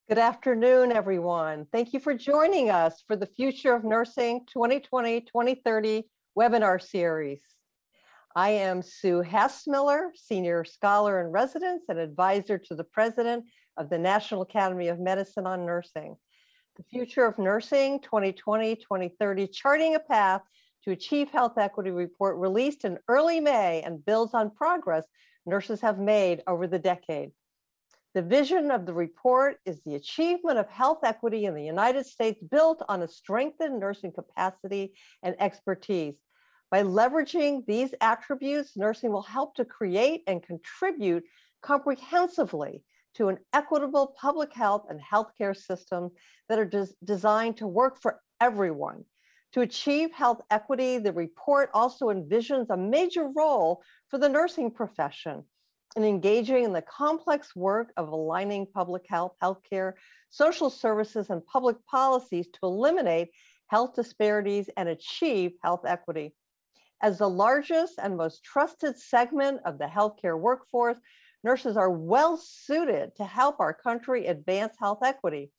Good afternoon, everyone. Thank you for joining us for the Future of Nursing 2020-2030 webinar series. I am Sue Hassmiller, Senior Scholar in Residence and Advisor to the President of the National Academy of Medicine on Nursing. The Future of Nursing 2020-2030 Charting a Path to Achieve Health Equity report released in early May and builds on progress nurses have made over the decade. The vision of the report is the achievement of health equity in the United States built on a strengthened nursing capacity and expertise. By leveraging these attributes, nursing will help to create and contribute comprehensively to an equitable public health and healthcare system that are designed to work for everyone. To achieve health equity, the report also envisions a major role for the nursing profession in engaging in the complex work of aligning public health, healthcare, social services, and public policies to eliminate health disparities and achieve health equity. As the largest and most trusted segment of the healthcare workforce, nurses are well suited to help our country advance health equity.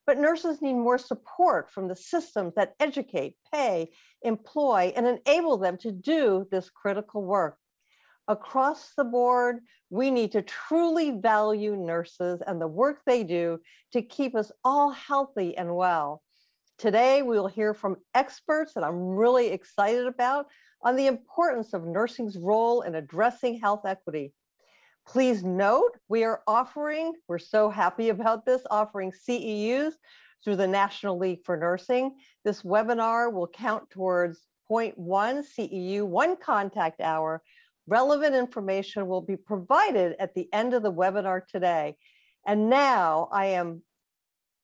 But nurses need more support from the systems that educate, pay, employ, and enable them to do this critical work. Across the board, we need to truly value nurses and the work they do to keep us all healthy and well. Today, we will hear from experts that I'm really excited about on the importance of nursing's role in addressing health equity. Please note, we're so happy about this, offering CEUs through the National League for Nursing. This webinar will count towards 0.1 CEU, 1 contact hour. Relevant information will be provided at the end of the webinar today. And now I am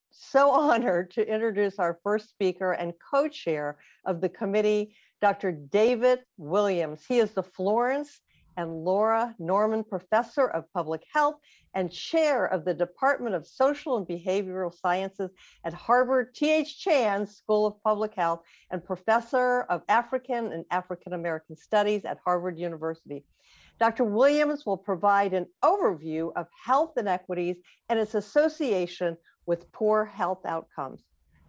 so honored to introduce our first speaker and co-chair of the committee, Dr. David Williams. He is the Florence and Laura Norman Professor of Public Health and Chair of the Department of Social and Behavioral Sciences at Harvard T.H. Chan School of Public Health and Professor of African and African American Studies at Harvard University. Dr. Williams will provide an overview of health inequities and its association with poor health outcomes.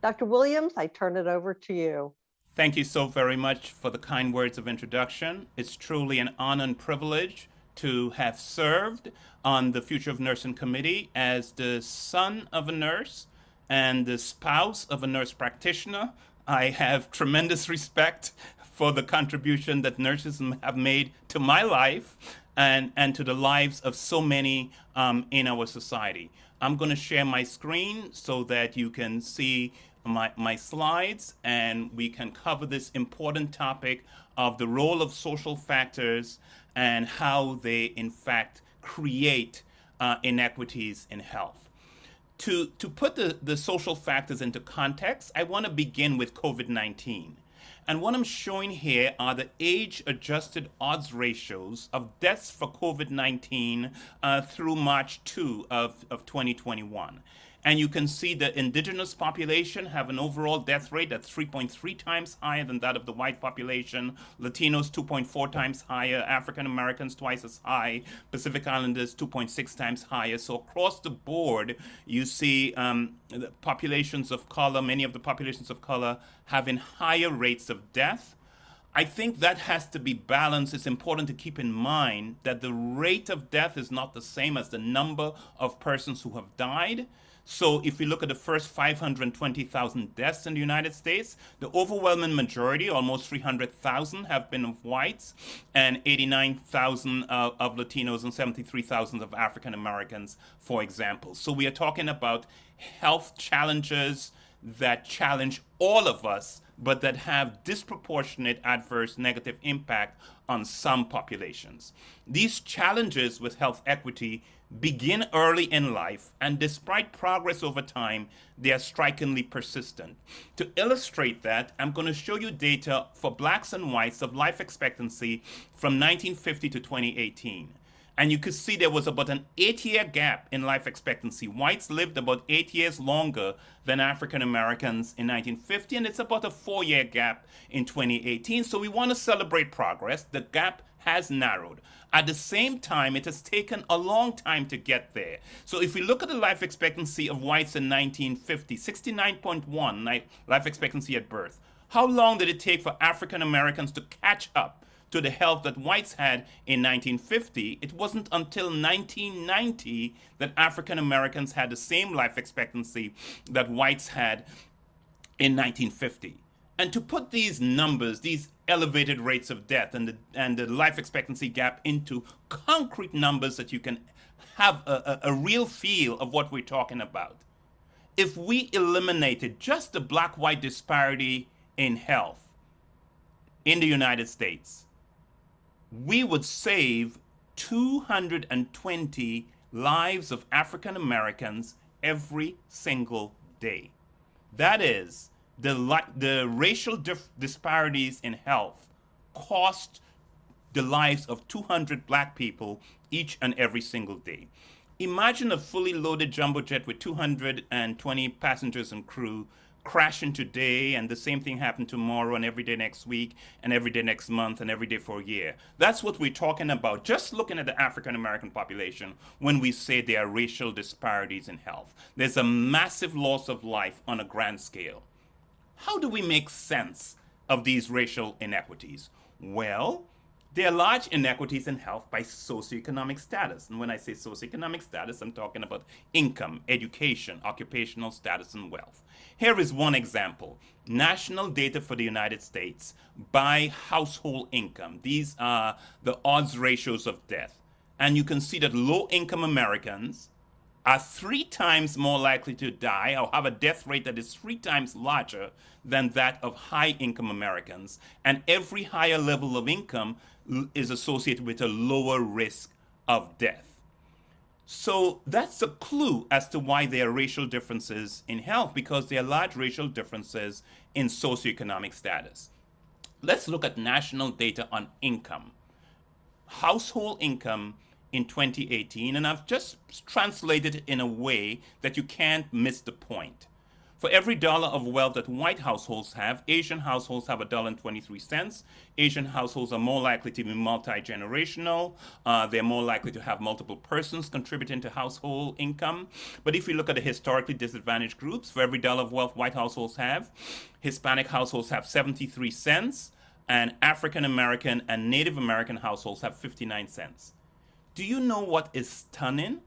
Dr. Williams, I turn it over to you. Thank you so very much for the kind words of introduction. It's truly an honor and privilege to have served on the Future of Nursing Committee as the son of a nurse and the spouse of a nurse practitioner. I have tremendous respect for the contribution that nurses have made to my life and to the lives of so many in our society. I'm going to share my screen so that you can see my slides, and we can cover this important topic of the role of social factors and how they in fact create inequities in health. To put the social factors into context, I want to begin with COVID-19. And what I'm showing here are the age-adjusted odds ratios of deaths for COVID-19 through March 2 of 2021. And you can see the indigenous population have an overall death rate that's 3.3 times higher than that of the white population, Latinos 2.4 times higher, African Americans twice as high, Pacific Islanders 2.6 times higher. So across the board, you see the populations of color, many of the populations of color having higher rates of death. I think that has to be balanced. It's important to keep in mind that the rate of death is not the same as the number of persons who have died. So if we look at the first 520,000 deaths in the United States, the overwhelming majority, almost 300,000, have been of whites, and 89,000 of Latinos and 73,000 of African Americans, for example. So we are talking about health challenges that challenge all of us, but that have disproportionate adverse negative impact on some populations. These challenges with health equity begin early in life, and despite progress over time, they are strikingly persistent. To illustrate that, I'm going to show you data for blacks and whites of life expectancy from 1950 to 2018. And you could see there was about an 8-year gap in life expectancy. Whites lived about 8 years longer than African Americans in 1950, and it's about a 4-year gap in 2018. So we want to celebrate progress. The gap has narrowed. At the same time, it has taken a long time to get there. So if we look at the life expectancy of whites in 1950, 69.1 life expectancy at birth, how long did it take for African Americans to catch up to the health that whites had in 1950? It wasn't until 1990 that African Americans had the same life expectancy that whites had in 1950. And to put these numbers, these elevated rates of death and the life expectancy gap into concrete numbers that you can have a real feel of what we're talking about. If we eliminated just the black-white disparity in health in the United States, we would save 220 lives of African Americans every single day. That is, the racial disparities in health cost the lives of 200 black people each and every single day. Imagine a fully loaded jumbo jet with 220 passengers and crew crashing today, and the same thing happen tomorrow, and every day next week, and every day next month, and every day for a year. That's what we're talking about, just looking at the African American population when we say there are racial disparities in health. There's a massive loss of life on a grand scale. How do we make sense of these racial inequities? Well, there are large inequities in health by socioeconomic status. And when I say socioeconomic status, I'm talking about income, education, occupational status, and wealth. Here is one example. National data for the United States by household income. These are the odds ratios of death. And you can see that low-income Americans are 3 times more likely to die or have a death rate that is 3 times larger than that of high-income Americans. And every higher level of income is associated with a lower risk of death. So that's a clue as to why there are racial differences in health, because there are large racial differences in socioeconomic status. Let's look at national data on income. Household income in 2018, and I've just translated it in a way that you can't miss the point. For every dollar of wealth that white households have, Asian households have $1.23. Asian households are more likely to be multi-generational. They're more likely to have multiple persons contributing to household income. But if we look at the historically disadvantaged groups, for every dollar of wealth white households have, Hispanic households have 73 cents, and African American and Native American households have 59 cents. Do you know what is stunning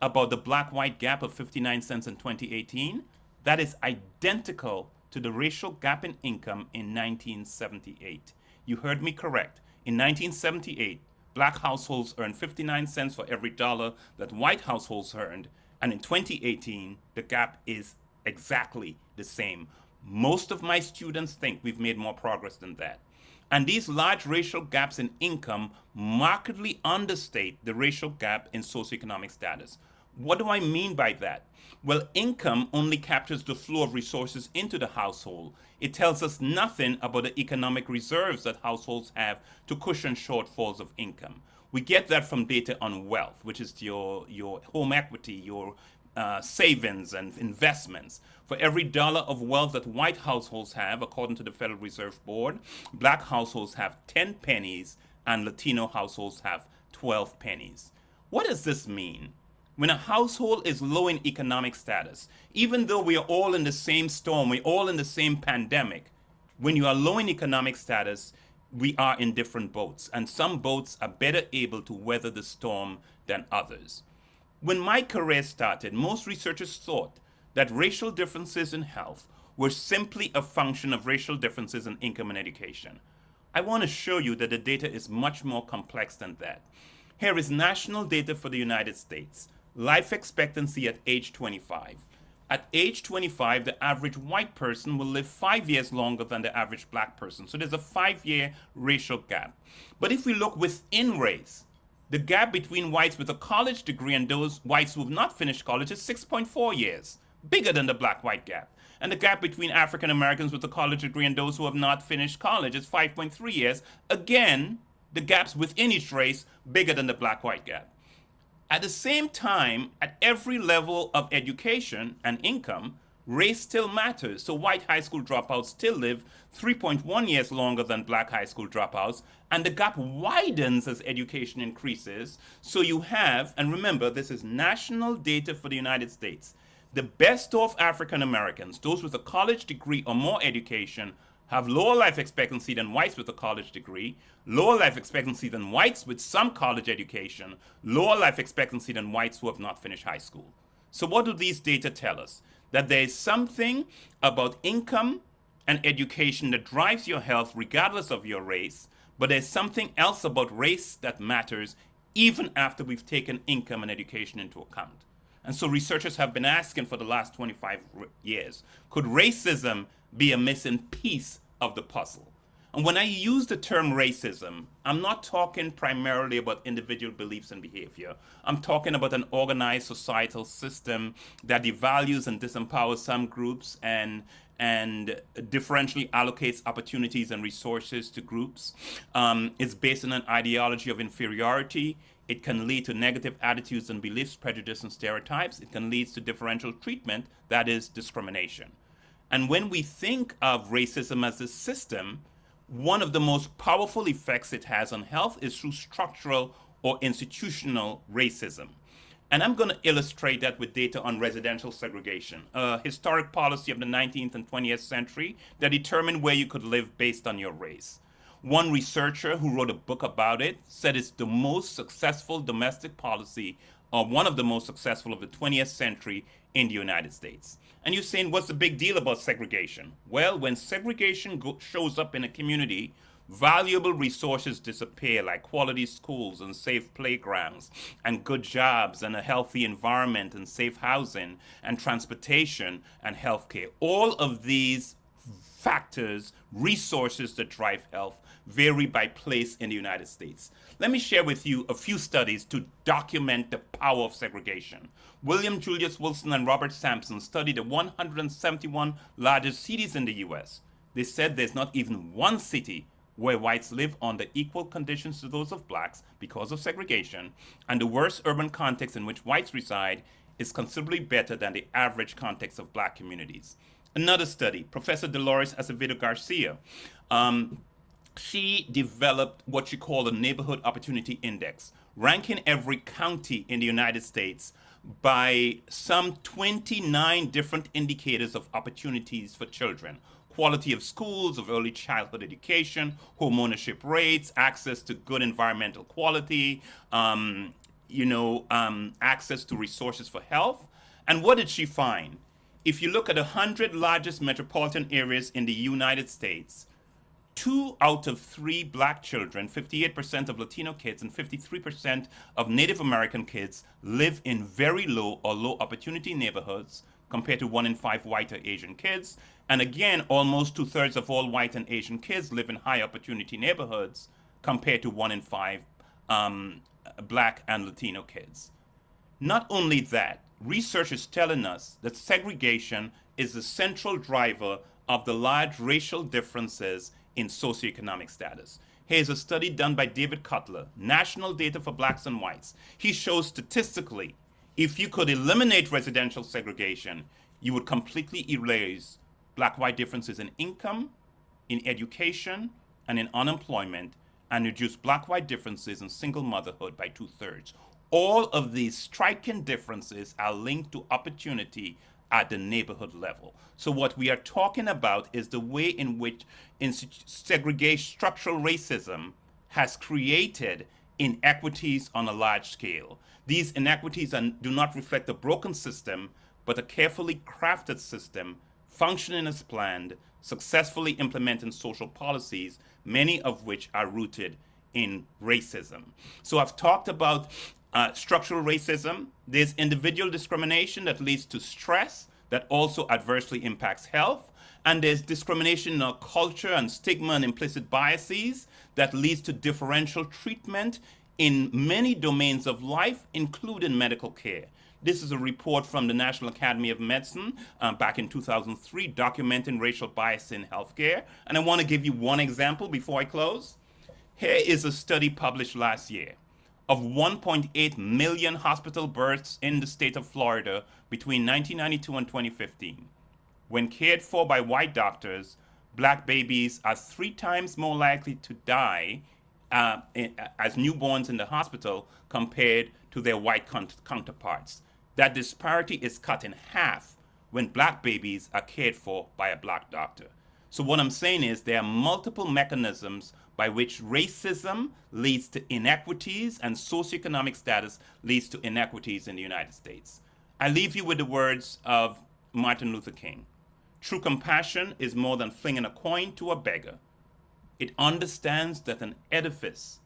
about the black-white gap of 59 cents in 2018? That is identical to the racial gap in income in 1978. You heard me correct. In 1978, black households earned 59 cents for every dollar that white households earned. And in 2018, the gap is exactly the same. Most of my students think we've made more progress than that. And these large racial gaps in income markedly understate the racial gap in socioeconomic status. What do I mean by that? Well, income only captures the flow of resources into the household. It tells us nothing about the economic reserves that households have to cushion shortfalls of income. We get that from data on wealth, which is your home equity, your savings and investments. For every dollar of wealth that white households have, according to the Federal Reserve Board, black households have 10 pennies and Latino households have 12 pennies. What does this mean? When a household is low in economic status, even though we are all in the same storm, we're all in the same pandemic, when you are low in economic status, we are in different boats, and some boats are better able to weather the storm than others. When my career started, most researchers thought that racial differences in health were simply a function of racial differences in income and education. I want to show you that the data is much more complex than that. Here is national data for the United States. Life expectancy at age 25. At age 25, the average white person will live 5 years longer than the average black person. So there's a 5-year racial gap. But if we look within race, the gap between whites with a college degree and those whites who have not finished college is 6.4 years, bigger than the black-white gap. And the gap between African Americans with a college degree and those who have not finished college is 5.3 years. Again, the gaps within each race bigger than the black-white gap. At the same time, at every level of education and income, race still matters. So white high school dropouts still live 3.1 years longer than black high school dropouts, and the gap widens as education increases. So you have, and remember, this is national data for the United States, the best off African Americans, those with a college degree or more education, have lower life expectancy than whites with a college degree, lower life expectancy than whites with some college education, lower life expectancy than whites who have not finished high school. So what do these data tell us? That there is something about income and education that drives your health regardless of your race, but there's something else about race that matters even after we've taken income and education into account. And so researchers have been asking for the last 25 years, could racism be a missing piece of the puzzle? And when I use the term racism, I'm not talking primarily about individual beliefs and behavior. I'm talking about an organized societal system that devalues and disempowers some groups and differentially allocates opportunities and resources to groups. It's based on an ideology of inferiority. It can lead to negative attitudes and beliefs, prejudice, and stereotypes. It can lead to differential treatment, that is discrimination. And when we think of racism as a system, one of the most powerful effects it has on health is through structural or institutional racism. And I'm going to illustrate that with data on residential segregation, a historic policy of the 19th and 20th century that determined where you could live based on your race. One researcher who wrote a book about it said it's the most successful domestic policy, or one of the most successful of the 20th century in the United States. And you're saying, what's the big deal about segregation? Well, when segregation shows up in a community, valuable resources disappear, like quality schools and safe playgrounds and good jobs and a healthy environment and safe housing and transportation and healthcare. All of these factors, resources that drive health, vary by place in the United States. Let me share with you a few studies to document the power of segregation. William Julius Wilson and Robert Sampson studied the 171 largest cities in the US. They said there's not even one city where whites live under equal conditions to those of blacks because of segregation, and the worst urban context in which whites reside is considerably better than the average context of black communities. Another study, Professor Dolores Acevedo Garcia, she developed what she called a neighborhood opportunity index, ranking every county in the United States by some 29 different indicators of opportunities for children. Quality of schools, of early childhood education, homeownership rates, access to good environmental quality, access to resources for health. And what did she find? If you look at the 100 largest metropolitan areas in the United States, 2 out of 3 black children, 58% of Latino kids, and 53% of Native American kids live in very low or low opportunity neighborhoods compared to 1 in 5 white or Asian kids. And again, almost 2/3 of all white and Asian kids live in high opportunity neighborhoods compared to 1 in 5 black and Latino kids. Not only that, research is telling us that segregation is the central driver of the large racial differences in socioeconomic status. Here's a study done by David Cutler, national data for blacks and whites. He shows statistically, if you could eliminate residential segregation, you would completely erase black-white differences in income, in education, and in unemployment, and reduce black-white differences in single motherhood by 2/3. All of these striking differences are linked to opportunity at the neighborhood level. So what we are talking about is the way in which segregation, structural racism has created inequities on a large scale. These inequities do not reflect a broken system, but a carefully crafted system functioning as planned, successfully implementing social policies, many of which are rooted in racism. So I've talked about structural racism. There's individual discrimination that leads to stress that also adversely impacts health. And there's discrimination in our culture and stigma and implicit biases that leads to differential treatment in many domains of life, including medical care. This is a report from the National Academy of Medicine back in 2003 documenting racial bias in healthcare. And I want to give you one example before I close. Here is a study published last year of 1.8 million hospital births in the state of Florida between 1992 and 2015. When cared for by white doctors, black babies are 3 times more likely to die as newborns in the hospital compared to their white counterparts. That disparity is cut in half when black babies are cared for by a black doctor. So, what I'm saying is there are multiple mechanisms by which racism leads to inequities and socioeconomic status leads to inequities in the United States. I leave you with the words of Martin Luther King. True compassion is more than flinging a coin to a beggar. It understands that an edifice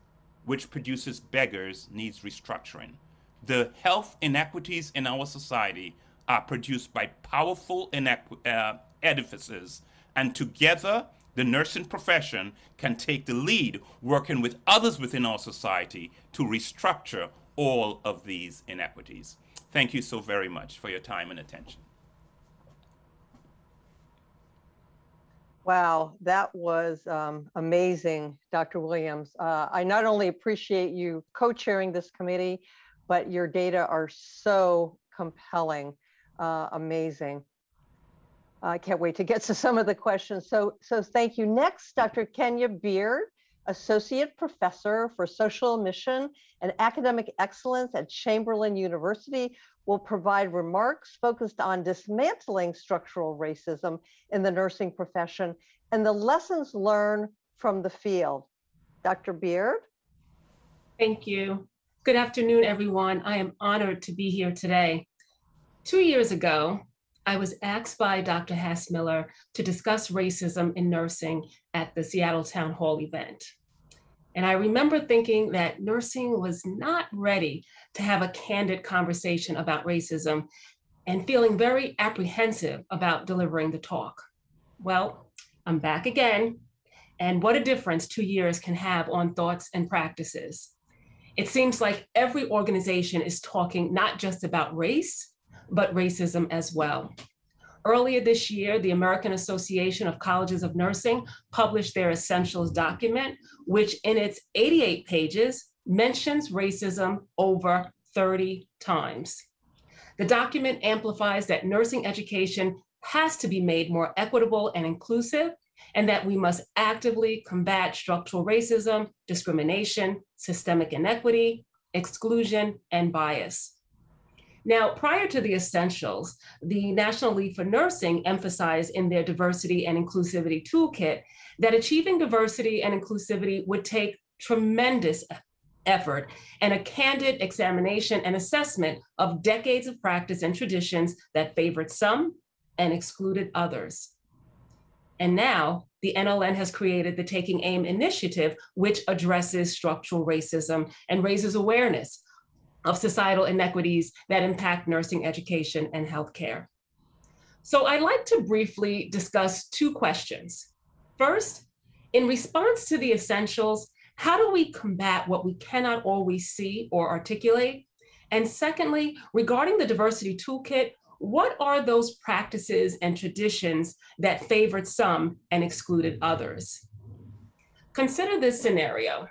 which produces beggars needs restructuring. The health inequities in our society are produced by powerful edifices, and together the nursing profession can take the lead, working with others within our society to restructure all of these inequities. Thank you so very much for your time and attention. Wow, that was amazing, Dr. Williams. I not only appreciate you co-chairing this committee, but your data are so compelling, amazing. I can't wait to get to some of the questions. So thank you. Next, Dr. Kenya Beard, Associate Professor for Social Mission and Academic Excellence at Chamberlain University, will provide remarks focused on dismantling structural racism in the nursing profession and the lessons learned from the field. Dr. Beard? Thank you. Good afternoon, everyone. I am honored to be here today. 2 years ago, I was asked by Dr. Hassmiller to discuss racism in nursing at the Seattle Town Hall event. And I remember thinking that nursing was not ready to have a candid conversation about racism and feeling very apprehensive about delivering the talk. Well, I'm back again, and what a difference 2 years can have on thoughts and practices. It seems like every organization is talking not just about race, but racism as well. Earlier this year, the American Association of Colleges of Nursing published their Essentials document, which in its 88 pages mentions racism over 30 times. The document amplifies that nursing education has to be made more equitable and inclusive, and that we must actively combat structural racism, discrimination, systemic inequity, exclusion, and bias. Now, prior to the Essentials, the National League for Nursing emphasized in their diversity and inclusivity toolkit that achieving diversity and inclusivity would take tremendous effort and a candid examination and assessment of decades of practice and traditions that favored some and excluded others. And now the NLN has created the Taking Aim initiative, which addresses structural racism and raises awareness of societal inequities that impact nursing education and healthcare. So I'd like to briefly discuss 2 questions. First, in response to the Essentials, how do we combat what we cannot always see or articulate? And secondly, regarding the diversity toolkit, what are those practices and traditions that favored some and excluded others? Consider this scenario.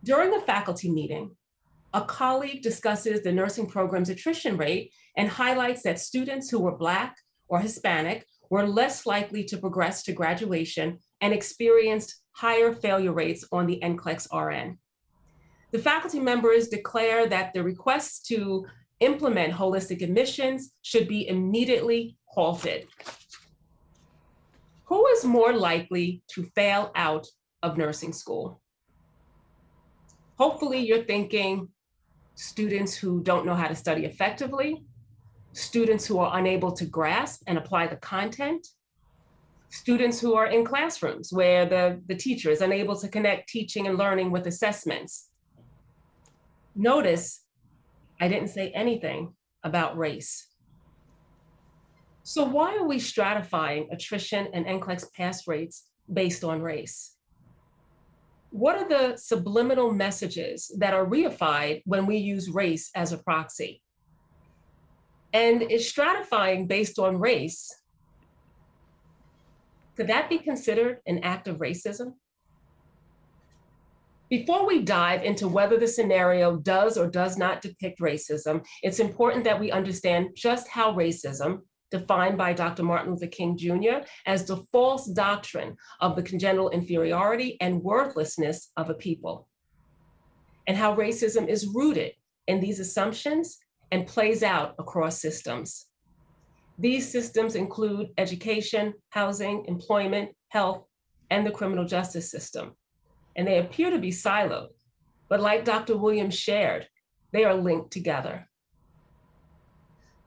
During a faculty meeting, a colleague discusses the nursing program's attrition rate and highlights that students who were Black or Hispanic were less likely to progress to graduation and experienced higher failure rates on the NCLEX RN. The faculty members declare that the requests to implement holistic admissions should be immediately halted. Who is more likely to fail out of nursing school? Hopefully you're thinking students who don't know how to study effectively, students who are unable to grasp and apply the content, students who are in classrooms where the teacher is unable to connect teaching and learning with assessments. Notice I didn't say anything about race. So why are we stratifying attrition and NCLEX pass rates based on race? What are the subliminal messages that are reified when we use race as a proxy? And is stratifying based on race, could that be considered an act of racism? Before we dive into whether the scenario does or does not depict racism, it's important that we understand just how racism, defined by Dr. Martin Luther King Jr. as the false doctrine of the congenital inferiority and worthlessness of a people, and how racism is rooted in these assumptions and plays out across systems. These systems include education, housing, employment, health, and the criminal justice system. And they appear to be siloed, but like Dr. Williams shared, they are linked together.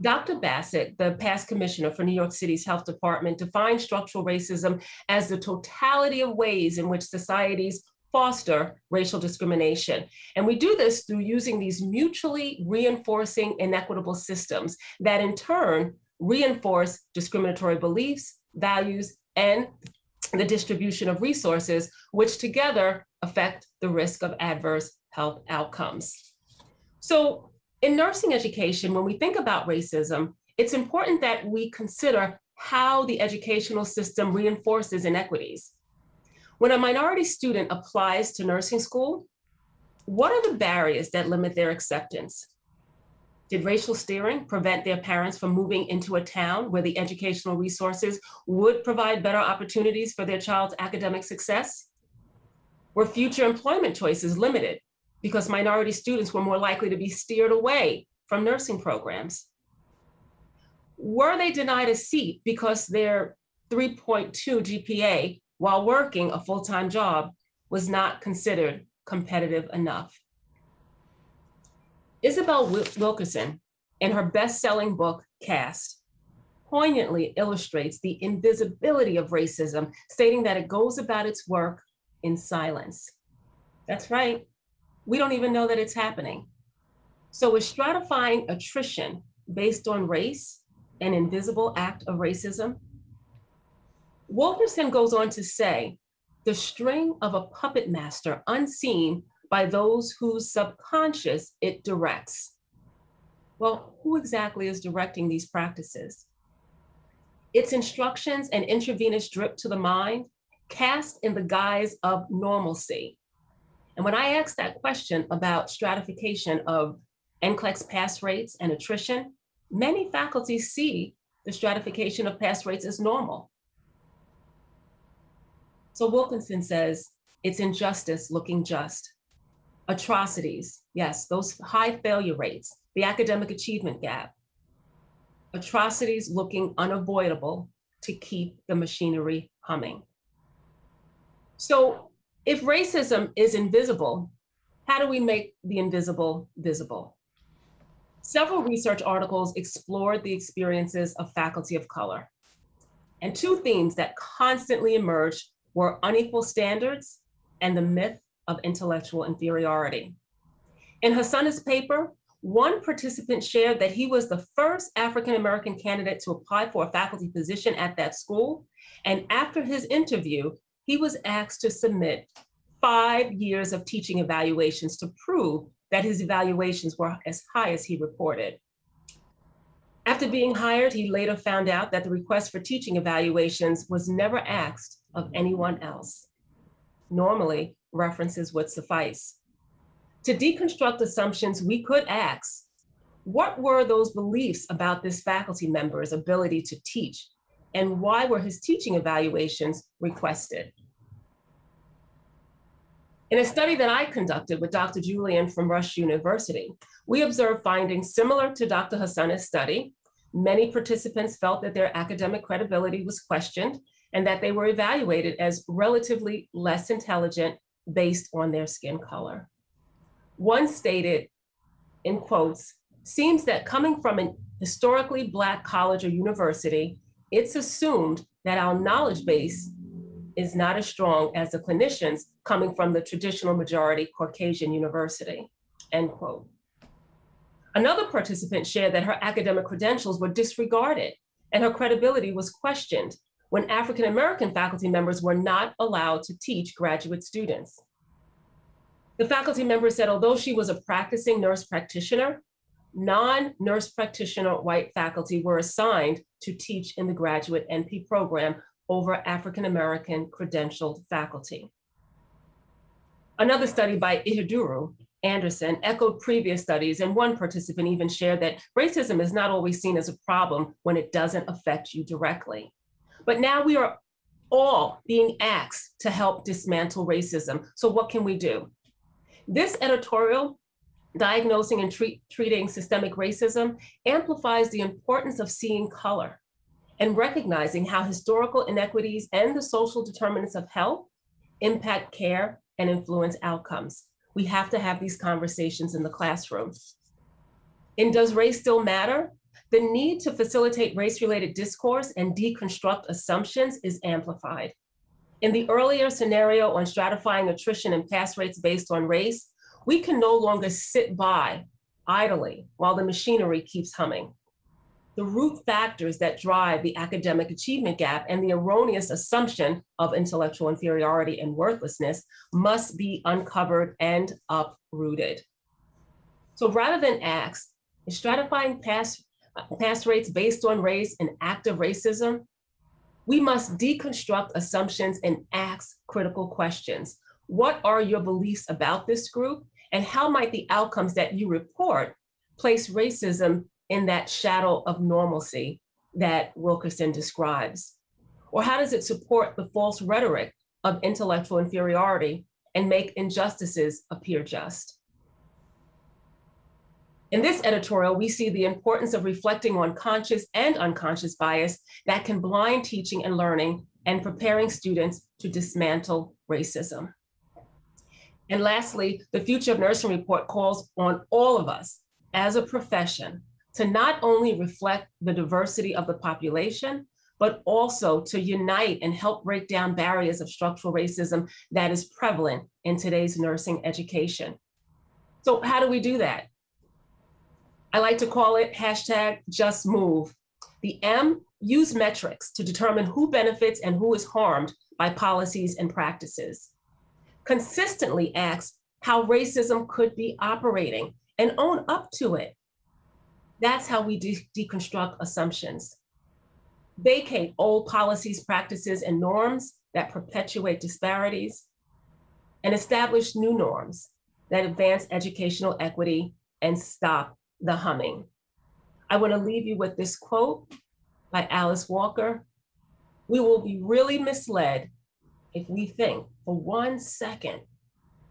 Dr. Bassett, the past commissioner for New York City's Health Department, defined structural racism as the totality of ways in which societies foster racial discrimination. And we do this through using these mutually reinforcing inequitable systems that in turn reinforce discriminatory beliefs, values, and the distribution of resources, which together affect the risk of adverse health outcomes. So in nursing education, when we think about racism, it's important that we consider how the educational system reinforces inequities. When a minority student applies to nursing school, what are the barriers that limit their acceptance? Did racial steering prevent their parents from moving into a town where the educational resources would provide better opportunities for their child's academic success? Were future employment choices limited because minority students were more likely to be steered away from nursing programs? Were they denied a seat because their 3.2 GPA while working a full-time job was not considered competitive enough? Isabel Wilkerson, in her best-selling book, Caste, poignantly illustrates the invisibility of racism, stating that it goes about its work in silence. That's right. We don't even know that it's happening. So is stratifying attrition based on race an invisible act of racism? Wilkerson goes on to say, the string of a puppet master unseen by those whose subconscious it directs. Well, who exactly is directing these practices? Its instructions and intravenous drip to the mind, cast in the guise of normalcy. And when I asked that question about stratification of NCLEX pass rates and attrition, many faculty see the stratification of pass rates as normal. So Wilkinson says, it's injustice looking just. Atrocities, yes, those high failure rates, the academic achievement gap. Atrocities looking unavoidable to keep the machinery humming. So if racism is invisible, how do we make the invisible visible? Several research articles explored the experiences of faculty of color. And two themes that constantly emerged were unequal standards and the myth of intellectual inferiority. In Hasana's paper, one participant shared that he was the first African-American candidate to apply for a faculty position at that school. And after his interview, he was asked to submit 5 years of teaching evaluations to prove that his evaluations were as high as he reported. After being hired, he later found out that the request for teaching evaluations was never asked of anyone else. Normally, references would suffice. To deconstruct assumptions, we could ask, what were those beliefs about this faculty member's ability to teach, and why were his teaching evaluations requested? In a study that I conducted with Dr. Julian from Rush University, we observed findings similar to Dr. Hasana's study. Many participants felt that their academic credibility was questioned and that they were evaluated as relatively less intelligent based on their skin color. One stated, in quotes, seems that coming from an historically Black college or university, it's assumed that our knowledge base is not as strong as the clinicians coming from the traditional majority Caucasian university, end quote. Another participant shared that her academic credentials were disregarded and her credibility was questioned when African-American faculty members were not allowed to teach graduate students. The faculty member said, although she was a practicing nurse practitioner, non-nurse practitioner white faculty were assigned to teach in the graduate NP program over African-American credentialed faculty. Another study by Iheduru Anderson echoed previous studies, and one participant even shared that racism is not always seen as a problem when it doesn't affect you directly. But now we are all being asked to help dismantle racism. So what can we do? This editorial, Diagnosing and Treating Systemic Racism, amplifies the importance of seeing color and recognizing how historical inequities and the social determinants of health impact care and influence outcomes. We have to have these conversations in the classroom. And does race still matter? The need to facilitate race-related discourse and deconstruct assumptions is amplified. In the earlier scenario on stratifying attrition and pass rates based on race, we can no longer sit by idly while the machinery keeps humming. The root factors that drive the academic achievement gap and the erroneous assumption of intellectual inferiority and worthlessness must be uncovered and uprooted. So rather than ask, is stratifying pass rates based on race and active racism? We must deconstruct assumptions and ask critical questions. What are your beliefs about this group? And how might the outcomes that you report place racism in that shadow of normalcy that Wilkerson describes? Or how does it support the false rhetoric of intellectual inferiority and make injustices appear just? In this editorial, we see the importance of reflecting on conscious and unconscious bias that can blind teaching and learning and preparing students to dismantle racism. And lastly, the Future of Nursing report calls on all of us as a profession to not only reflect the diversity of the population, but also to unite and help break down barriers of structural racism that is prevalent in today's nursing education. So how do we do that? I like to call it #JustMove. The M, use metrics to determine who benefits and who is harmed by policies and practices. Consistently ask how racism could be operating and own up to it. That's how we deconstruct assumptions. Vacate old policies, practices, and norms that perpetuate disparities, and establish new norms that advance educational equity and stop the humming. I want to leave you with this quote by Alice Walker. We will be really misled if we think for 1 second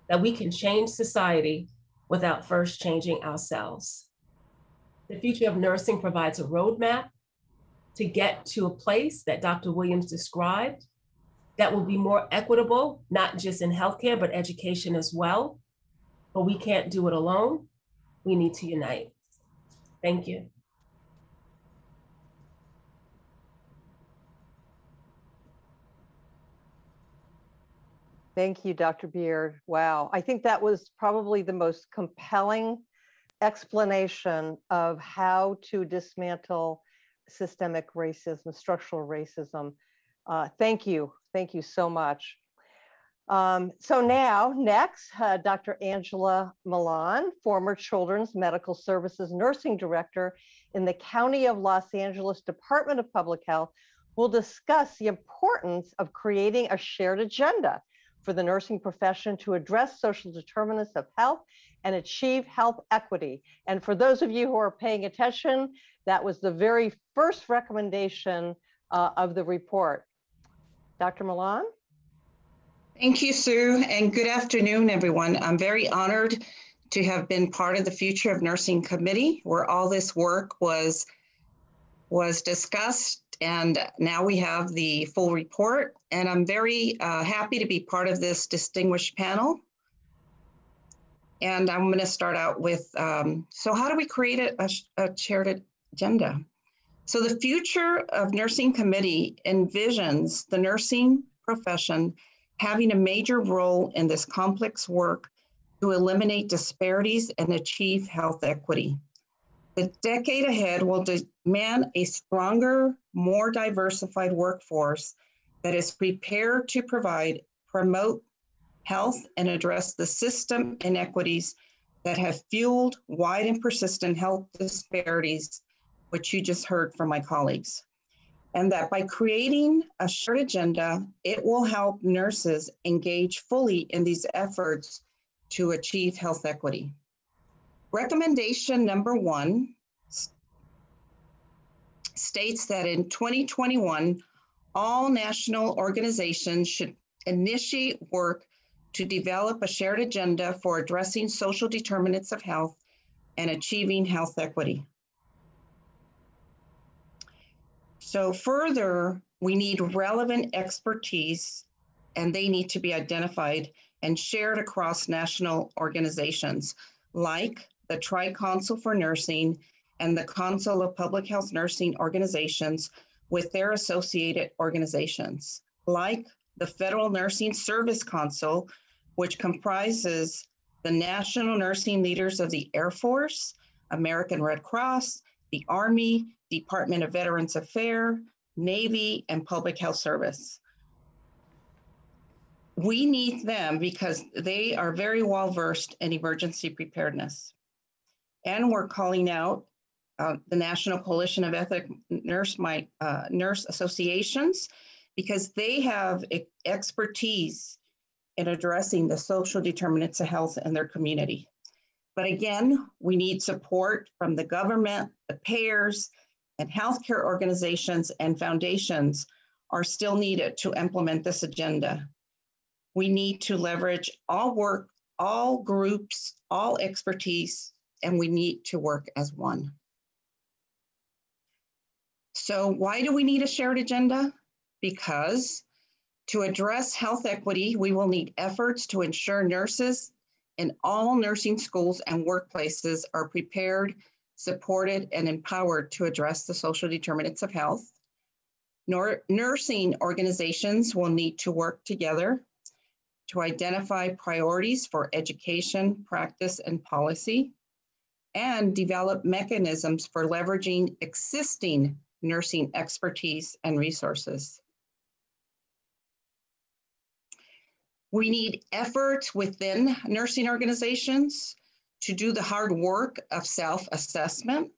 that we can change society without first changing ourselves. The Future of Nursing provides a roadmap to get to a place that Dr. Williams described that will be more equitable, not just in healthcare, but education as well. But we can't do it alone. We need to unite. Thank you. Thank you, Dr. Beard. Wow, I think that was probably the most compelling explanation of how to dismantle systemic racism, structural racism. Thank you so much. So now, next, Dr. Angela Milan, former Children's Medical Services Nursing Director in the County of Los Angeles Department of Public Health, will discuss the importance of creating a shared agenda for the nursing profession to address social determinants of health and achieve health equity. And for those of you who are paying attention, that was the very first recommendation of the report. Dr. Milan? Thank you, Sue, and good afternoon, everyone. I'm very honored to have been part of the Future of Nursing Committee, where all this work was discussed, and now we have the full report. And I'm very happy to be part of this distinguished panel. And I'm going to start out with, so how do we create a shared agenda? So the Future of Nursing Committee envisions the nursing profession having a major role in this complex work to eliminate disparities and achieve health equity. The decade ahead will demand a stronger, more diversified workforce that is prepared to promote health and address the system inequities that have fueled wide and persistent health disparities, which you just heard from my colleagues. And that by creating a shared agenda, it will help nurses engage fully in these efforts to achieve health equity. Recommendation number 1 states that in 2021, all national organizations should initiate work to develop a shared agenda for addressing social determinants of health and achieving health equity. So further, we need relevant expertise, and they need to be identified and shared across national organizations like the Tri-Council for Nursing and the Council of Public Health Nursing Organizations with their associated organizations, like the Federal Nursing Service Council, which comprises the national nursing leaders of the Air Force, American Red Cross, the Army, Department of Veterans Affairs, Navy, and Public Health Service. We need them because they are very well versed in emergency preparedness. And we're calling out the National Coalition of Ethnic Nurse Associations because they have expertise in addressing the social determinants of health in their community. But again, we need support from the government, the payers, and healthcare organizations and foundations are still needed to implement this agenda. We need to leverage all work, all groups, all expertise, and we need to work as one. So why do we need a shared agenda? Because to address health equity, we will need efforts to ensure nurses in all nursing schools and workplaces are prepared, supported, and empowered to address the social determinants of health. Nursing organizations will need to work together to identify priorities for education, practice, and policy, and develop mechanisms for leveraging existing nursing expertise and resources. We need efforts within nursing organizations to do the hard work of self-assessment,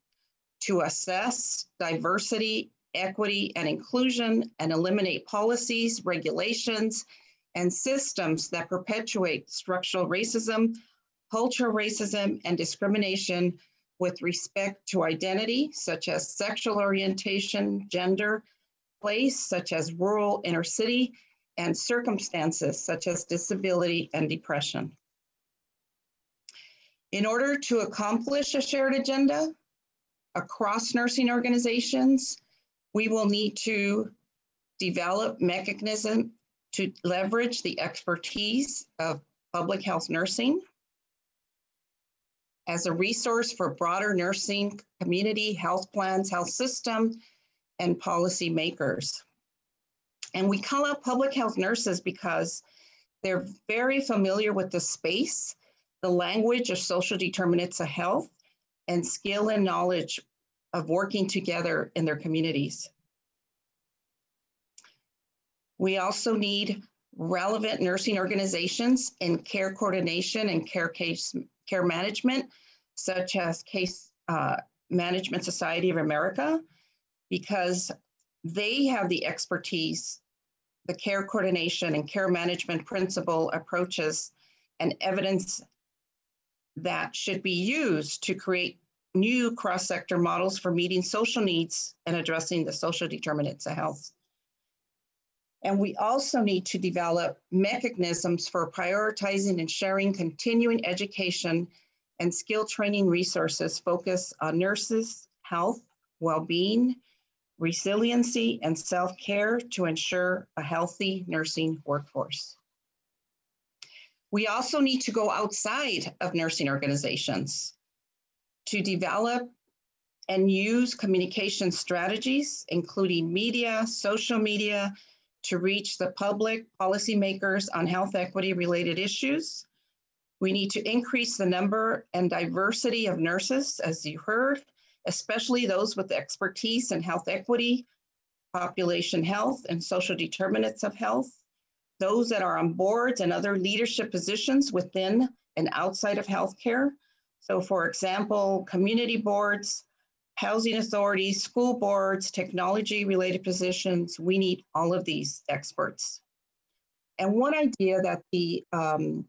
to assess diversity, equity, and inclusion, and eliminate policies, regulations, and systems that perpetuate structural racism, cultural racism, and discrimination with respect to identity, such as sexual orientation, gender, place, such as rural, inner city, and circumstances, such as disability and depression. In order to accomplish a shared agenda across nursing organizations, we will need to develop mechanisms to leverage the expertise of public health nursing as a resource for broader nursing community, health plans, health system, and policy makers. And we call out public health nurses because they're very familiar with the space, the language of social determinants of health, and skill and knowledge of working together in their communities. We also need relevant nursing organizations in care coordination and care management, such as Case Management Society of America, because they have the expertise, the care coordination and care management principle approaches and evidence that should be used to create new cross-sector models for meeting social needs and addressing the social determinants of health. And we also need to develop mechanisms for prioritizing and sharing continuing education and skill training resources focused on nurses, health, well-being, resiliency, and self-care to ensure a healthy nursing workforce. We also need to go outside of nursing organizations to develop and use communication strategies, including media, social media, to reach the public, policymakers on health equity related issues. We need to increase the number and diversity of nurses, as you heard, especially those with expertise in health equity, population health, and social determinants of health, those that are on boards and other leadership positions within and outside of healthcare. So for example, community boards, housing authorities, school boards, technology-related positions, we need all of these experts. And one idea that the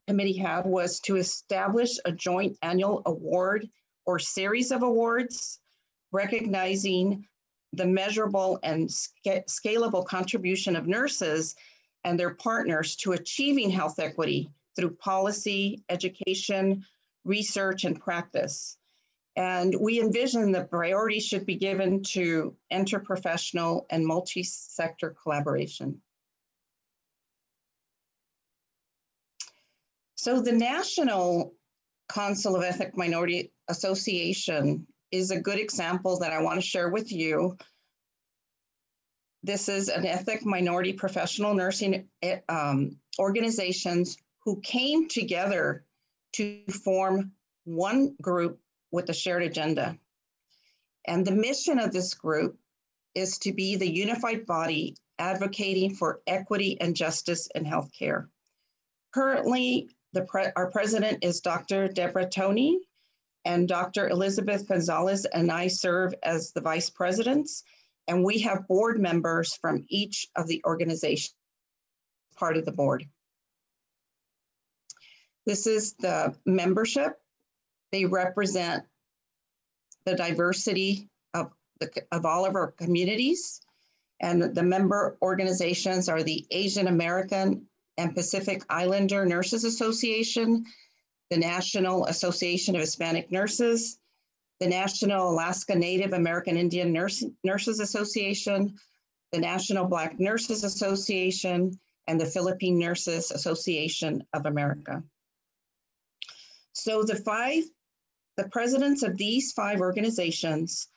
committee had was to establish a joint annual award or series of awards recognizing the measurable and scalable contribution of nurses and their partners to achieving health equity through policy, education, research, and practice. And we envision the priority should be given to interprofessional and multi-sector collaboration. So the National Council of Ethnic Minority Association is a good example that I want to share with you. This is an ethnic minority professional nursing organizations who came together to form one group with a shared agenda. And the mission of this group is to be the unified body advocating for equity and justice in healthcare. Currently, our president is Dr. Deborah Toney, and Dr. Elizabeth Gonzalez and I serve as the vice presidents, and we have board members from each of the organizations, part of the board. This is the membership. They represent the diversity of all of our communities, and the member organizations are the Asian American and Pacific Islander Nurses Association, the National Association of Hispanic Nurses, the National Alaska Native American Indian Nurses Association, the National Black Nurses Association, and the Philippine Nurses Association of America. So the presidents of these 5 organizations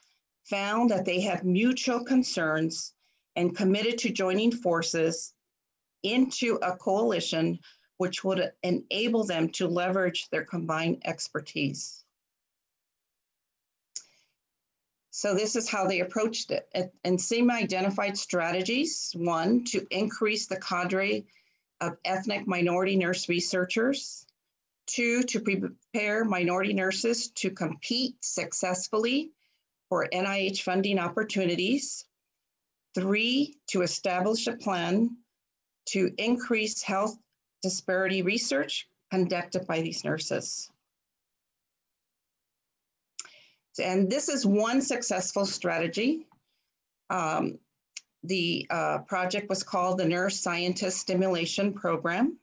found that they had mutual concerns and committed to joining forces into a coalition which would enable them to leverage their combined expertise. So this is how they approached it. And NASEM identified strategies: 1, to increase the cadre of ethnic minority nurse researchers; 2, to prepare minority nurses to compete successfully for NIH funding opportunities; 3, to establish a plan to increase health disparity research conducted by these nurses. And this is one successful strategy. The project was called the Nurse Scientist Stimulation Program.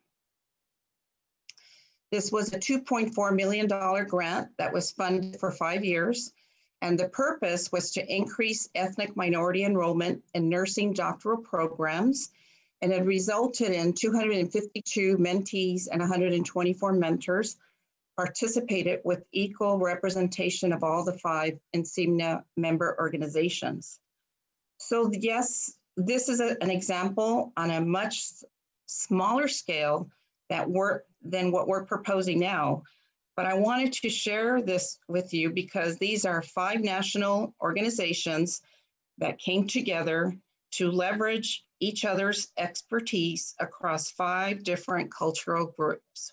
This was a $2.4 million grant that was funded for 5 years. And the purpose was to increase ethnic minority enrollment in nursing doctoral programs. And it resulted in 252 mentees and 124 mentors participated with equal representation of all the 5 NCMNA member organizations. So yes, this is an example on a much smaller scale than what we're proposing now. But I wanted to share this with you because these are 5 national organizations that came together to leverage each other's expertise across 5 different cultural groups.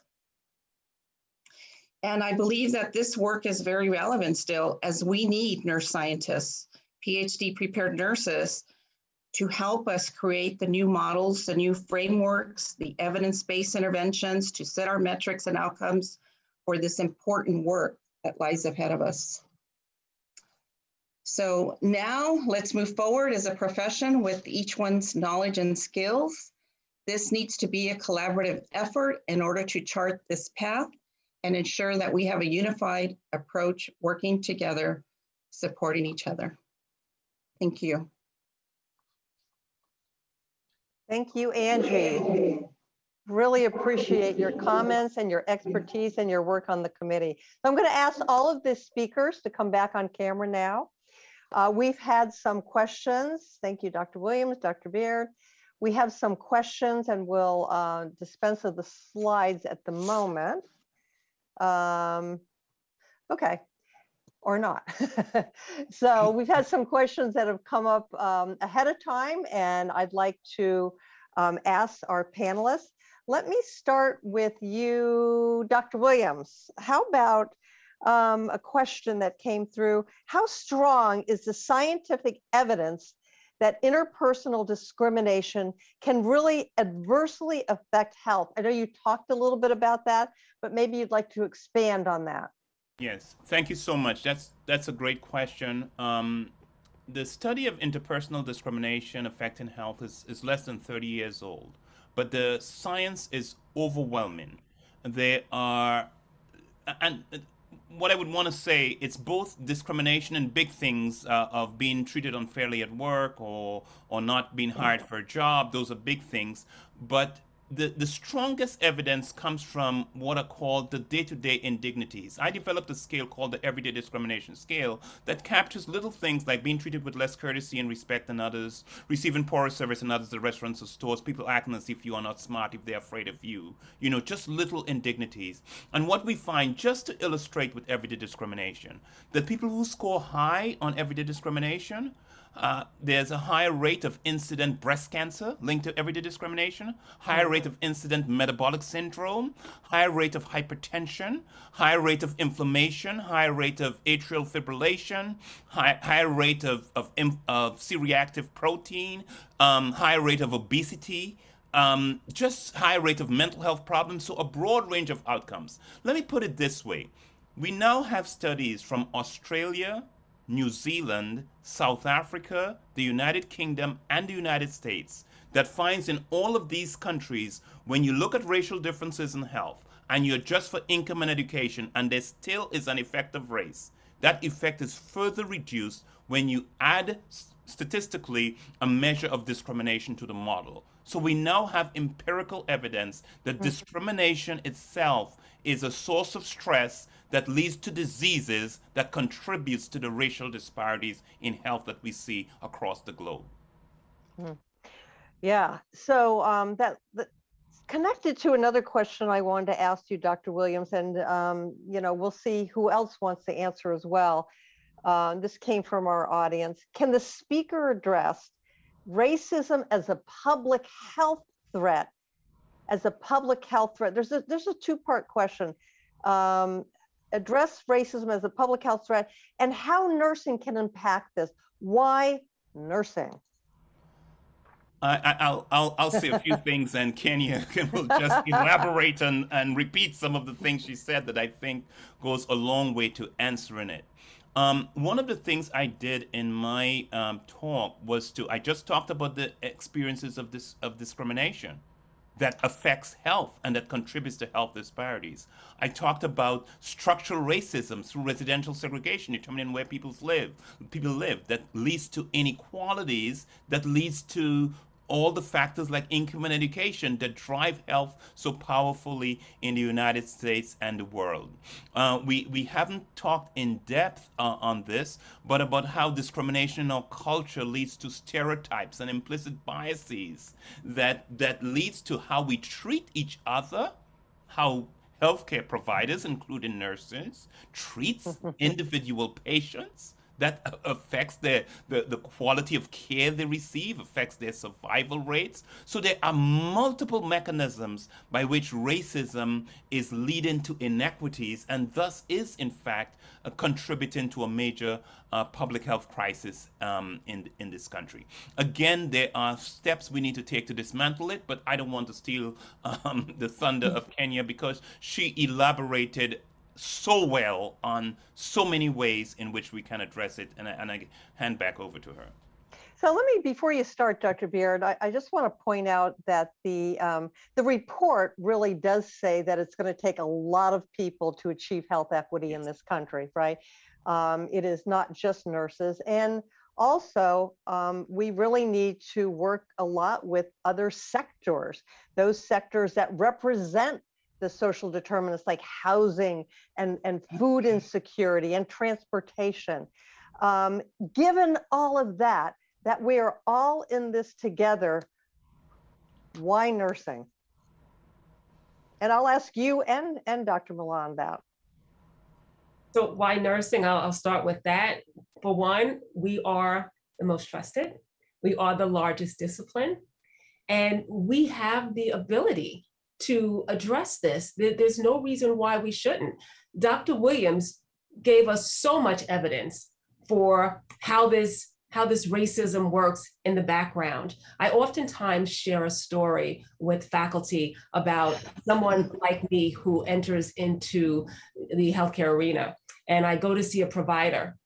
And I believe that this work is very relevant still, as we need nurse scientists, PhD prepared nurses, to help us create the new models, the new frameworks, the evidence-based interventions to set our metrics and outcomes for this important work that lies ahead of us. So now let's move forward as a profession with each one's knowledge and skills. This needs to be a collaborative effort in order to chart this path and ensure that we have a unified approach, working together, supporting each other. Thank you. Thank you, Angie. Really appreciate your comments and your expertise and your work on the committee. So I'm going to ask all of the speakers to come back on camera now. We've had some questions. Thank you, Dr. Williams, Dr. Beard. We have some questions and we'll dispense of the slides at the moment. Okay, or not. So we've had some questions that have come up ahead of time, and I'd like to ask our panelists. Let me start with you, Dr. Williams. How about a question that came through? How strong is the scientific evidence that interpersonal discrimination can really adversely affect health. I know you talked a little bit about that, but maybe you'd like to expand on that. Yes, thank you so much. That's a great question. The study of interpersonal discrimination affecting health is less than 30 years old, but the science is overwhelming. There are, and what I would want to say, it's both discrimination and big things of being treated unfairly at work or not being hired for a job. Those are big things, but the strongest evidence comes from what are called the day-to-day indignities. I developed a scale called the Everyday Discrimination Scale that captures little things like being treated with less courtesy and respect than others, receiving poorer service than others at restaurants or stores, people acting as if you are not smart, if they're afraid of you. You know, just little indignities. And what we find, just to illustrate with everyday discrimination, the people who score high on everyday discrimination, there's a higher rate of incident breast cancer linked to everyday discrimination, higher rate of incident metabolic syndrome, higher rate of hypertension, higher rate of inflammation, higher rate of atrial fibrillation, higher rate of C-reactive protein, higher rate of obesity, just higher rate of mental health problems, so a broad range of outcomes. Let me put it this way. We now have studies from Australia, New Zealand, South Africa, the United Kingdom, and the United States that finds in all of these countries, when you look at racial differences in health and you adjust for income and education, and there still is an effect of race, that effect is further reduced when you add statistically a measure of discrimination to the model. So we now have empirical evidence that discrimination itself is a source of stress that leads to diseases that contributes to the racial disparities in health that we see across the globe. Yeah, so that connected to another question I wanted to ask you, Dr. Williams, and we'll see who else wants to answer as well. This came from our audience. Can the speaker address racism as a public health threat? As a public health threat, there's a two-part question. Address racism as a public health threat and how nursing can impact this. Why nursing? I'll say a few things, and Kenya will just elaborate and repeat some of the things she said that I think goes a long way to answering it. One of the things I did in my talk was I just talked about the experiences of discrimination that affects health and that contributes to health disparities. I talked about structural racism through residential segregation, determining where people live, that leads to inequalities, that leads to all the factors like income and education that drive health so powerfully in the United States and the world. We haven't talked in depth on this, but about how discrimination in our culture leads to stereotypes and implicit biases that leads to how we treat each other, how healthcare providers, including nurses, treats individual patients. That affects the quality of care they receive, affects their survival rates. So there are multiple mechanisms by which racism is leading to inequities and thus is, in fact, contributing to a major public health crisis in this country. Again, there are steps we need to take to dismantle it, but I don't want to steal the thunder of Kenya because she elaborated so well on so many ways in which we can address it, and I hand back over to her. So let me, before you start, Dr. Beard, I just want to point out that the report really does say that it's going to take a lot of people to achieve health equity in this country, right? It is not just nurses. And also, we really need to work a lot with other sectors, those sectors that represent the social determinants like housing and food insecurity and transportation. Given all of that we are all in this together, why nursing? And I'll ask you and Dr. Milan that. So why nursing? I'll start with that. For one, we are the most trusted. We are the largest discipline. And we have the ability to address this. There's no reason why we shouldn't. Dr. Williams gave us so much evidence for how this how this racism works in the background. I oftentimes share a story with faculty about someone like me who enters into the healthcare arena, and I go to see a provider,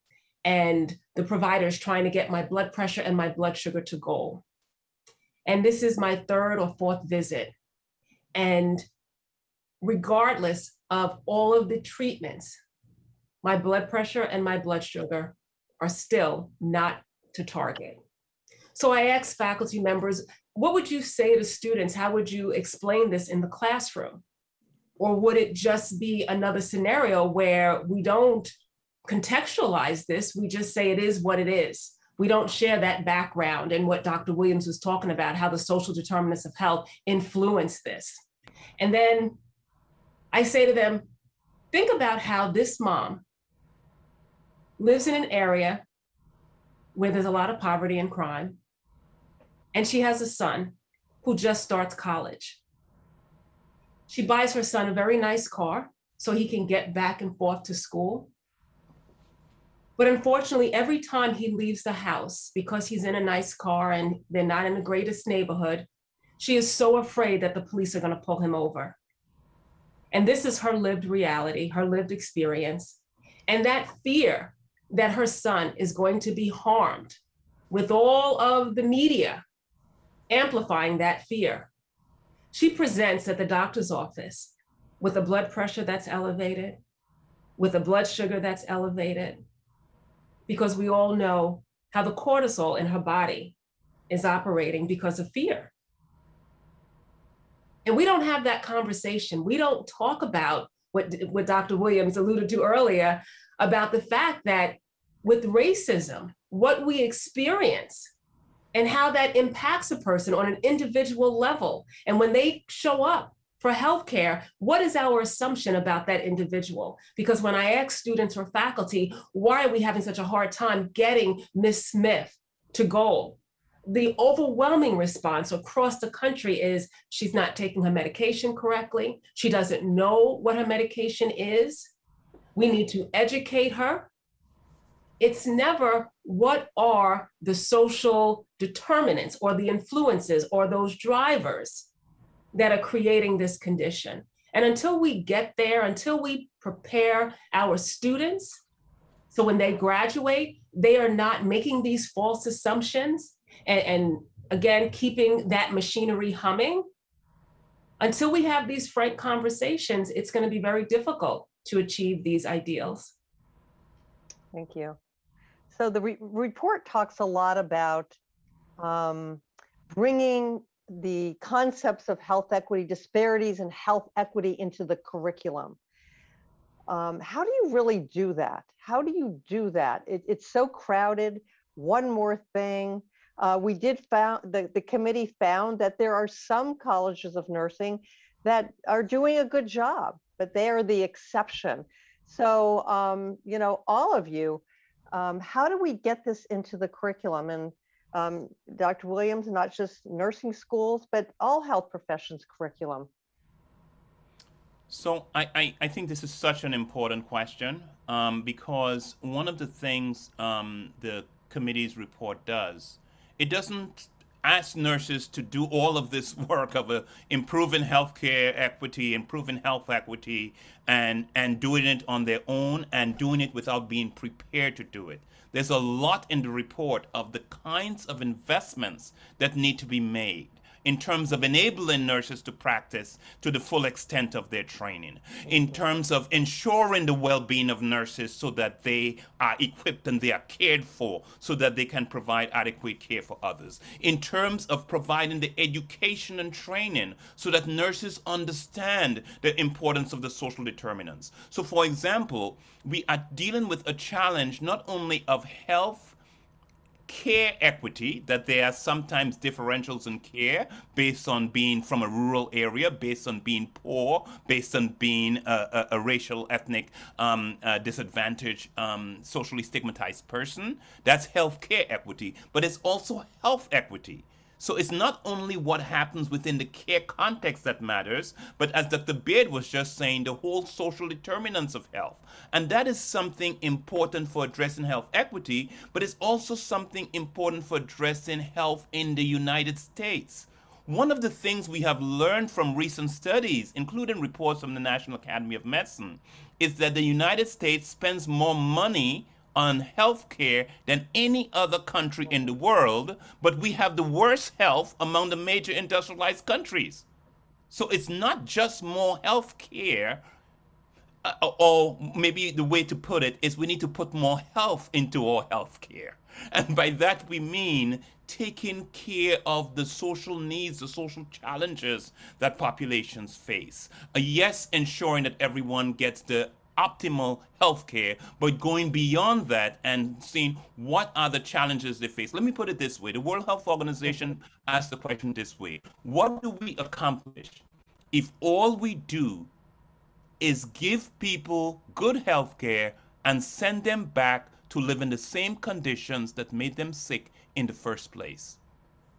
and the provider is trying to get my blood pressure and my blood sugar to goal. And this is my third or fourth visit. And regardless of all of the treatments, my blood pressure and my blood sugar are still not to target. So I asked faculty members, what would you say to students? How would you explain this in the classroom? Or would it just be another scenario where we don't contextualize this, we just say it is what it is? We don't share that background and what Dr. Williams was talking about, how the social determinants of health influence this. And then I say to them, think about how this mom lives in an area where there's a lot of poverty and crime, and she has a son who just starts college. She buys her son a very nice car so he can get back and forth to school. But unfortunately, every time he leaves the house, because he's in a nice car and they're not in the greatest neighborhood, she is so afraid that the police are going to pull him over. And this is her lived reality, her lived experience. And that fear that her son is going to be harmed, with all of the media amplifying that fear, she presents at the doctor's office with a blood pressure that's elevated, with a blood sugar that's elevated, because we all know how the cortisol in her body is operating because of fear. And we don't have that conversation. We don't talk about what Dr. Williams alluded to earlier about the fact that with racism, what we experience and how that impacts a person on an individual level. And when they show up for healthcare, what is our assumption about that individual? Because when I ask students or faculty, why are we having such a hard time getting Miss Smith to goal? The overwhelming response across the country is she's not taking her medication correctly. She doesn't know what her medication is. We need to educate her. It's never what are the social determinants or the influences or those drivers that are creating this condition. And until we get there, until we prepare our students, so when they graduate, they are not making these false assumptions and again, keeping that machinery humming, until we have these frank conversations, it's going to be very difficult to achieve these ideals. Thank you. So the report talks a lot about bringing the concepts of health equity, disparities and health equity into the curriculum. How do you really do that? How do you do that? It's so crowded. One more thing, the committee found that there are some colleges of nursing that are doing a good job, but they are the exception. So, you know, all of you, how do we get this into the curriculum? And Dr. Williams, not just nursing schools, but all health professions curriculum. So I think this is such an important question because one of the things the committee's report does, it doesn't ask nurses to do all of this work of improving healthcare equity, improving health equity, and doing it on their own and doing it without being prepared to do it. There's a lot in the report of the kinds of investments that need to be made in terms of enabling nurses to practice to the full extent of their training, in terms of ensuring the well-being of nurses so that they are equipped and they are cared for so that they can provide adequate care for others, in terms of providing the education and training so that nurses understand the importance of the social determinants. So for example, we are dealing with a challenge not only of health care equity, that there are sometimes differentials in care based on being from a rural area, based on being poor, based on being a racial, ethnic, disadvantaged, socially stigmatized person. That's health care equity, but it's also health equity. So it's not only what happens within the care context that matters, but as Dr. Beard was just saying, the whole social determinants of health. And that is something important for addressing health equity, but it's also something important for addressing health in the United States. One of the things we have learned from recent studies, including reports from the National Academy of Medicine, is that the United States spends more money on healthcare than any other country in the world, but we have the worst health among the major industrialized countries. So it's not just more healthcare, or maybe the way to put it is we need to put more health into our healthcare. And by that we mean taking care of the social needs, the social challenges that populations face. Yes, ensuring that everyone gets the optimal healthcare, but going beyond that and seeing what are the challenges they face. Let me put it this way. The World Health Organization asked the question this way: what do we accomplish if all we do is give people good health care and send them back to live in the same conditions that made them sick in the first place?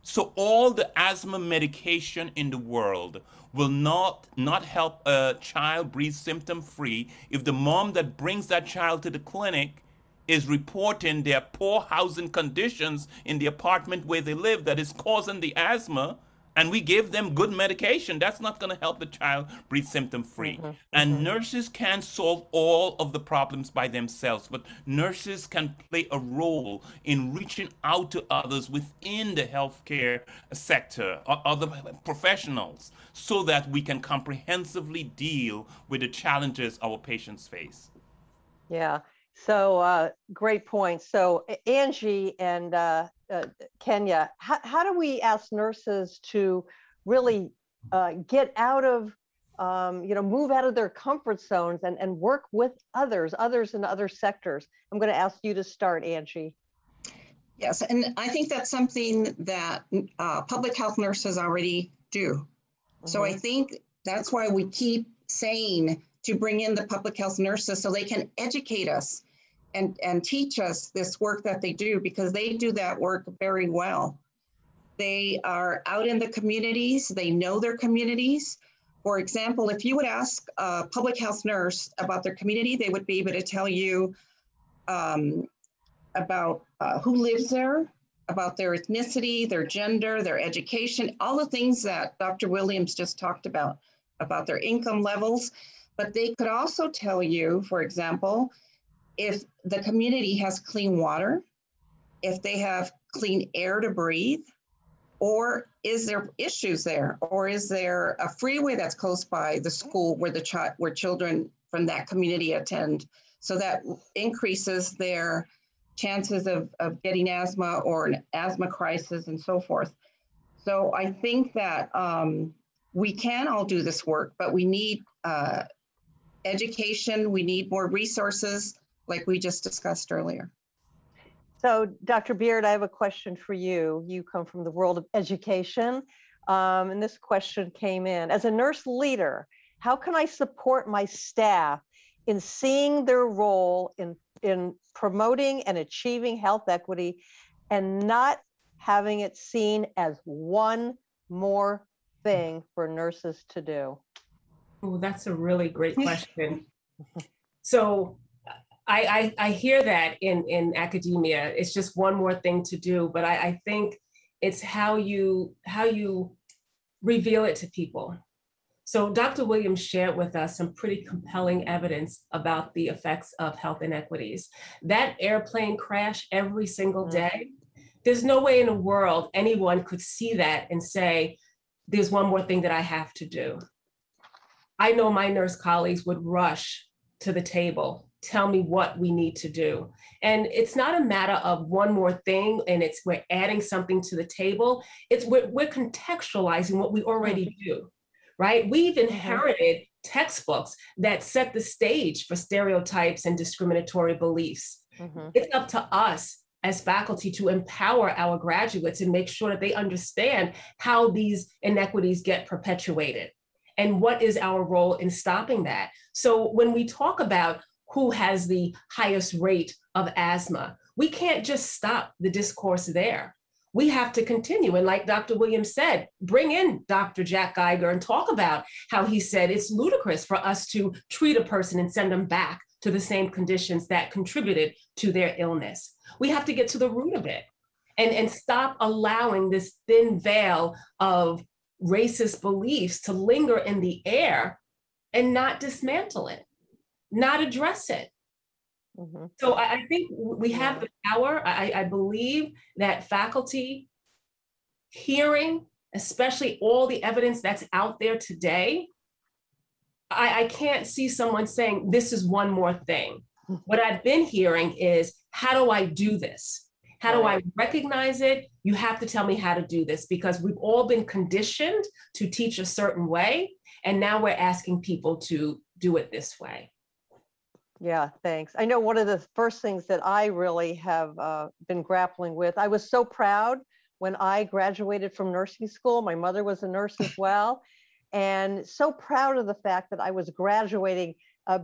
So all the asthma medication in the world will not help a child breathe symptom free if the mom that brings that child to the clinic is reporting their poor housing conditions in the apartment where they live that is causing the asthma, and we give them good medication. That's not going to help the child breathe symptom free. And nurses can't solve all of the problems by themselves, but nurses can play a role in reaching out to others within the healthcare sector or other professionals so that we can comprehensively deal with the challenges our patients face. Yeah. So great point. So Angie and Kenya, how do we ask nurses to really get out of, move out of their comfort zones and work with others in other sectors? I'm going to ask you to start, Angie. Yes, and I think that's something that public health nurses already do. So I think that's why we keep saying to bring in the public health nurses so they can educate us and teach us this work that they do, because they do that work very well. They are out in the communities, they know their communities. For example, if you would ask a public health nurse about their community, they would be able to tell you about who lives there, about their ethnicity, their gender, their education, all the things that Dr. Williams just talked about their income levels. But they could also tell you, for example, if the community has clean water, if they have clean air to breathe, or is there issues there, or is there a freeway that's close by the school where children from that community attend, so that increases their chances of getting asthma or an asthma crisis and so forth. So I think that we can all do this work, but we need education, we need more resources, like we just discussed earlier. So Dr. Beard, I have a question for you. You come from the world of education, and this question came in. As a nurse leader, how can I support my staff in seeing their role in promoting and achieving health equity and not having it seen as one more thing for nurses to do? Oh, that's a really great question. So I hear that in academia, it's just one more thing to do, but I think it's how you reveal it to people. So Dr. Williams shared with us some pretty compelling evidence about the effects of health inequities. That airplane crash every single day, there's no way in the world anyone could see that and say, there's one more thing that I have to do. I know my nurse colleagues would rush to the table, tell me what we need to do. And it's not a matter of one more thing and we're adding something to the table. We're contextualizing what we already do, right? We've inherited textbooks that set the stage for stereotypes and discriminatory beliefs. It's up to us as faculty to empower our graduates and make sure that they understand how these inequities get perpetuated and what is our role in stopping that. So when we talk about who has the highest rate of asthma, we can't just stop the discourse there. we have to continue. And like Dr. Williams said, bring in Dr. Jack Geiger and talk about how he said it's ludicrous for us to treat a person and send them back to the same conditions that contributed to their illness. We have to get to the root of it and stop allowing this thin veil of racist beliefs to linger in the air and not dismantle it, not address it. Mm-hmm. So I think we have the power. I believe that faculty hearing, especially all the evidence that's out there today, I can't see someone saying, this is one more thing. What I've been hearing is, how do I do this? How do I recognize it? You have to tell me how to do this, because we've all been conditioned to teach a certain way. And now we're asking people to do it this way. Yeah, thanks. I know one of the first things that I really have been grappling with, I was so proud when I graduated from nursing school. My mother was a nurse as well. And so proud of the fact that I was graduating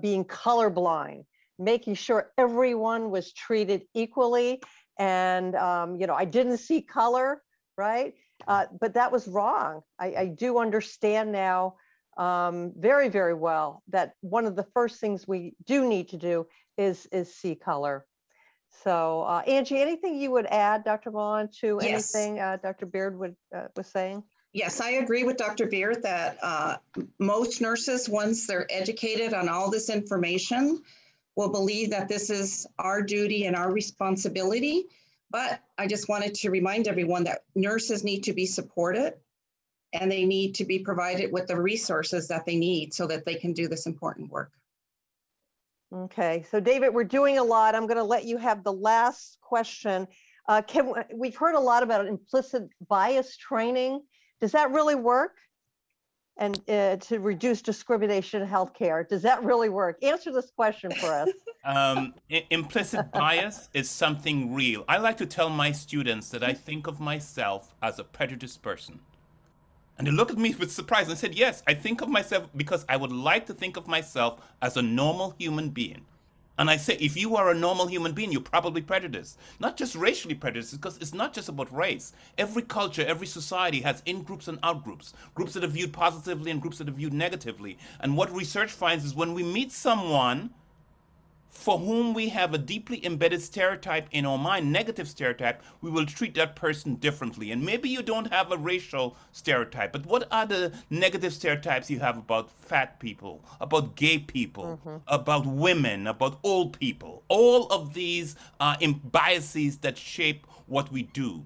being colorblind, making sure everyone was treated equally. And, I didn't see color, right? But that was wrong. I do understand now very, very well that one of the first things we do need to do is see color. So Angie, anything you would add, Dr. Vaughn, to anything Dr. Beard was saying? Yes, I agree with Dr. Beard that most nurses, once they're educated on all this information, will believe that this is our duty and our responsibility. But I just wanted to remind everyone that nurses need to be supported and they need to be provided with the resources that they need so that they can do this important work. Okay, so David, we're doing a lot. I'm going to let you have the last question. We've heard a lot about implicit bias training. Does that really work? And to reduce discrimination in healthcare, does that really work? Answer this question for us. Implicit bias is something real. I like to tell my students that I think of myself as a prejudiced person. And they look at me with surprise and said, yes, I think of myself because I would like to think of myself as a normal human being. And I say, if you are a normal human being, you're probably prejudiced. Not just racially prejudiced, because it's not just about race. Every culture, every society has in-groups and out-groups. Groups that are viewed positively and groups that are viewed negatively. And what research finds is when we meet someone for whom we have a deeply embedded stereotype in our mind, negative stereotype, we will treat that person differently. And maybe you don't have a racial stereotype, but what are the negative stereotypes you have about fat people, about gay people, about women, about old people? All of these are biases that shape what we do.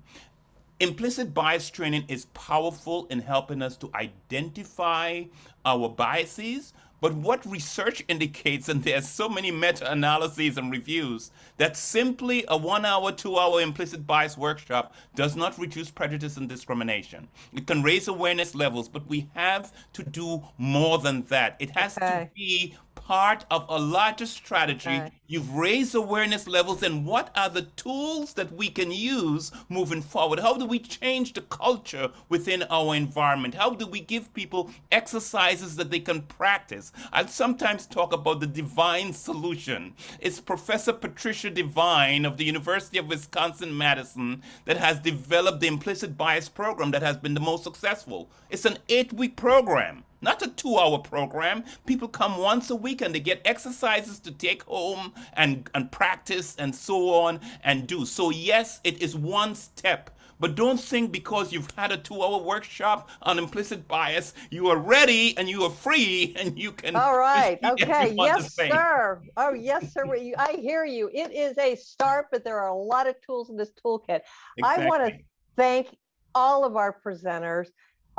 Implicit bias training is powerful in helping us to identify our biases. But what research indicates, and there's so many meta-analyses and reviews, that simply a 1 hour, 2 hour implicit bias workshop does not reduce prejudice and discrimination. It can raise awareness levels, but we have to do more than that. It has to be part of a larger strategy. You've raised awareness levels, and what are the tools that we can use moving forward? How do we change the culture within our environment? How do we give people exercises that they can practice? I sometimes talk about the divine solution. It's Professor Patricia Devine of the University of Wisconsin-Madison that has developed the implicit bias program that has been the most successful. It's an 8-week program. Not a 2-hour program. People come once a week and they get exercises to take home and practice and so on and do. So yes, it is one step. But don't think because you've had a 2-hour workshop on implicit bias, you are ready and you are free and you can. All right. Okay. Yes, sir. Oh, yes, sir. I hear you. It is a start, but there are a lot of tools in this toolkit. Exactly. I want to thank all of our presenters.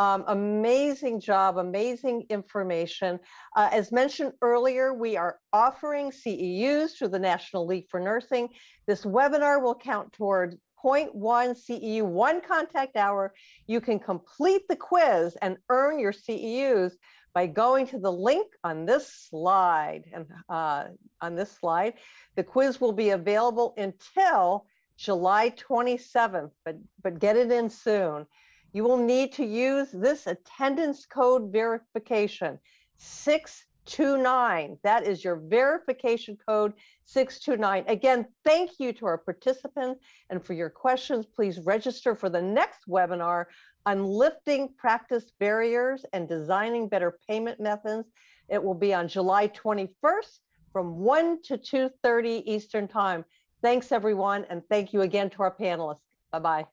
Amazing job, amazing information. As mentioned earlier, we are offering CEUs through the National League for Nursing. This webinar will count toward 0.1 CEU, 1 contact hour. You can complete the quiz and earn your CEUs by going to the link on this slide. And on this slide, the quiz will be available until July 27th, but get it in soon. You will need to use this attendance code verification, 629. That is your verification code, 629. Again, thank you to our participants, and for your questions, please register for the next webinar on lifting practice barriers and designing better payment methods. It will be on July 21st from 1 to 2:30 Eastern Time. Thanks, everyone, and thank you again to our panelists. Bye-bye.